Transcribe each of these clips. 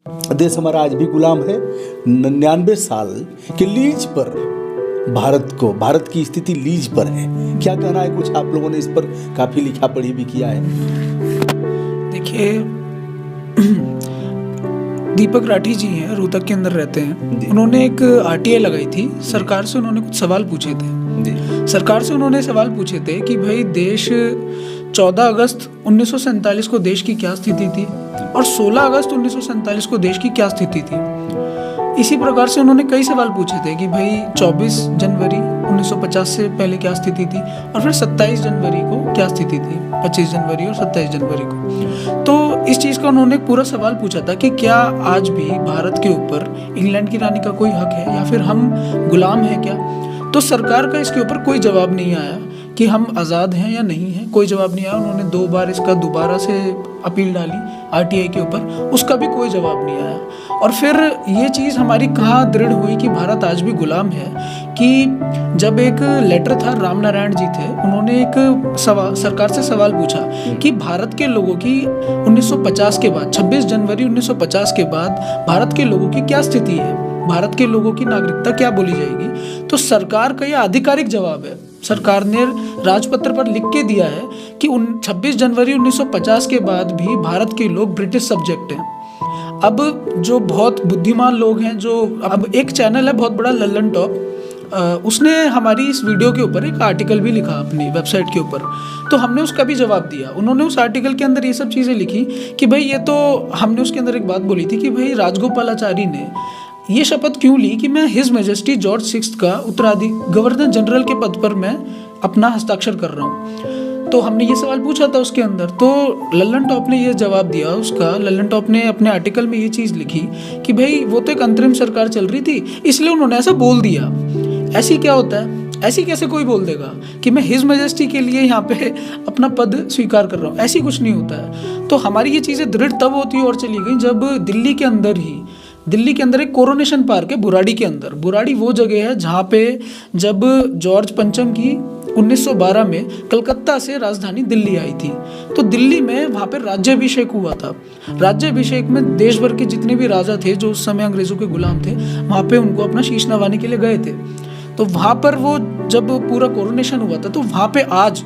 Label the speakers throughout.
Speaker 1: देश हमारा आज भी गुलाम है। 99 साल के लीज पर भारत की स्थिति लीज पर है। क्या कहना है, कुछ आप लोगों ने इस पर काफी लिखा पढ़ी भी किया है।
Speaker 2: देखिए, दीपक राठी जी हैं, रोहतक के अंदर रहते हैं। उन्होंने एक आरटीआई लगाई थी सरकार से। उन्होंने कुछ सवाल पूछे थे सरकार से। उन्होंने सवाल पूछे थे कि भाई देश 14 अगस्त 1947 को देश की क्या स्थिति थी और 16 अगस्त 1947 को देश की क्या स्थिति थी। इसी प्रकार से उन्होंने कई सवाल पूछे थे कि भाई 24 जनवरी 1950 से पहले क्या स्थिति थी और फिर 27 जनवरी को क्या स्थिति थी, 25 जनवरी और 27 जनवरी को। तो इस चीज़ का उन्होंने पूरा सवाल पूछा था कि क्या आज भी भारत के ऊपर इंग्लैंड की रानी का कोई हक है या फिर हम गुलाम हैं क्या। तो सरकार का इसके ऊपर कोई जवाब नहीं आया कि हम आज़ाद हैं या नहीं हैं, कोई जवाब नहीं आया। उन्होंने 2 बार इसका दोबारा से अपील डाली आरटीआई के ऊपर, उसका भी कोई जवाब नहीं आया। और फिर ये चीज़ हमारी कहाँ दृढ़ हुई कि भारत आज भी गुलाम है कि जब एक लेटर था, राम नारायण जी थे, उन्होंने एक सरकार से सवाल पूछा कि भारत के लोगों की 1950 के बाद, 26 जनवरी 1950 के बाद भारत के लोगों की क्या स्थिति है, भारत के लोगों की नागरिकता क्या बोली जाएगी। तो सरकार का यह आधिकारिक जवाब है। सरकार ने राजपत्र पर लिख के दिया है कि 26 जनवरी 1950 के बाद भी भारत के लोग ब्रिटिश सब्जेक्ट हैं। अब जो बहुत बुद्धिमान लोग हैं, जो अब एक चैनल है बहुत बड़ा, लल्लन टॉप, उसने हमारी इस वीडियो के ऊपर एक आर्टिकल भी लिखा अपनी वेबसाइट के ऊपर। तो हमने उसका भी जवाब दिया। उन्होंने उस आर्टिकल के अंदर ये सब चीज़ें लिखी कि भाई ये तो, हमने उसके अंदर एक बात बोली थी कि भाई राजगोपालाचारी ने ये शपथ क्यों ली कि मैं हिज मैजेस्टी जॉर्ज 6 का उत्तराधिकारी, गवर्नर जनरल के पद पर मैं अपना हस्ताक्षर कर रहा हूँ। तो हमने ये सवाल पूछा था उसके अंदर। तो लल्लन टॉप ने ये जवाब दिया उसका। लल्लन टॉप ने अपने आर्टिकल में ये चीज़ लिखी कि भाई वो तो एक अंतरिम सरकार चल रही थी, इसलिए उन्होंने ऐसा बोल दिया। ऐसी क्या होता है, ऐसी कैसे कोई बोल देगा कि मैं हिज मैजेस्टी के लिए यहाँ पे अपना पद स्वीकार कर रहा हूँ। ऐसी कुछ नहीं होता है। तो हमारी ये चीज़ें दृढ़ तब होती और चली गई जब दिल्ली के अंदर एक कोरोनेशन पार्क है, बुराड़ी के अंदर। बुराड़ी वो जगह है जहाँ पे जब जॉर्ज पंचम की 1912 में कलकत्ता से राजधानी दिल्ली आई थी, तो दिल्ली में वहाँ पे राज्याभिषेक हुआ था। राज्याभिषेक में देश भर के जितने भी राजा थे जो उस समय अंग्रेज़ों के गुलाम थे, वहाँ पे उनको अपना शीश नवाने के लिए गए थे। तो वहाँ पर वो जब पूरा कोरोनेशन हुआ था, तो वहाँ पे आज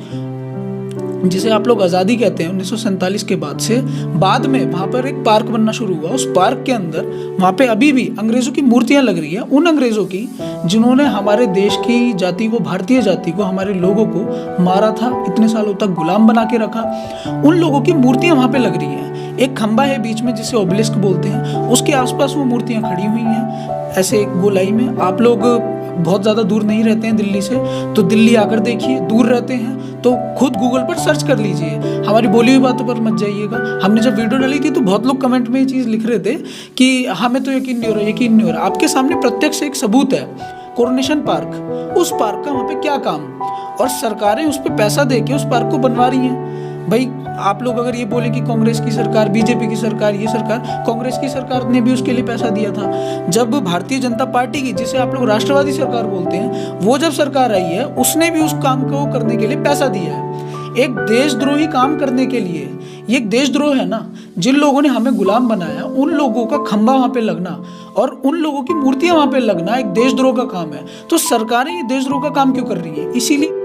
Speaker 2: जिसे आप लोग आज़ादी कहते हैं 1947 के बाद में वहाँ पर एक पार्क बनना शुरू हुआ। उस पार्क के अंदर वहाँ पे अभी भी अंग्रेज़ों की मूर्तियाँ लग रही हैं, उन अंग्रेज़ों की जिन्होंने हमारे देश की जाति को, भारतीय जाति को, हमारे लोगों को मारा था, इतने सालों तक गुलाम बना के रखा। उन लोगों की मूर्तियाँ वहाँ पे लग रही हैं। एक खंबा है बीच में जिसे ओबेलिस्क बोलते हैं, उसके आसपास वो मूर्तियाँ खड़ी हुई हैं ऐसे एक गोलाई में। आप लोग बहुत ज़्यादा दूर नहीं रहते हैं दिल्ली से, तो दिल्ली आकर देखिए। दूर रहते हैं तो खुद गूगल पर सर्च कर लीजिए, हमारी बोली हुई बातों पर मत जाइएगा। हमने जब वीडियो डाली थी तो बहुत लोग कमेंट में ये चीज़ लिख रहे थे कि हमें तो यकीन नहीं हो रहा। आपके सामने प्रत्यक्ष एक सबूत है, कोरोनेशन पार्क। उस पार्क का वहाँ पे क्या काम, और सरकारें उस पर पैसा दे के उस पार्क को बनवा रही हैं। भाई आप लोग अगर ये बोले कि कांग्रेस की सरकार, बीजेपी की सरकार, ये सरकार, कांग्रेस की सरकार ने भी उसके लिए पैसा दिया था। जब भारतीय जनता पार्टी की, जिसे आप लोग राष्ट्रवादी सरकार बोलते हैं, वो जब सरकार आई है, उसने भी उस काम को करने के लिए पैसा दिया है। एक देशद्रोही काम करने के लिए, ये एक देशद्रोह है ना। जिन लोगों ने हमें गुलाम बनाया, उन लोगों का खंबा वहाँ पे लगना और उन लोगों की मूर्तियाँ वहाँ पे लगना एक देशद्रोह का काम है। तो सरकारें ये देशद्रोह का काम क्यों कर रही है? इसीलिए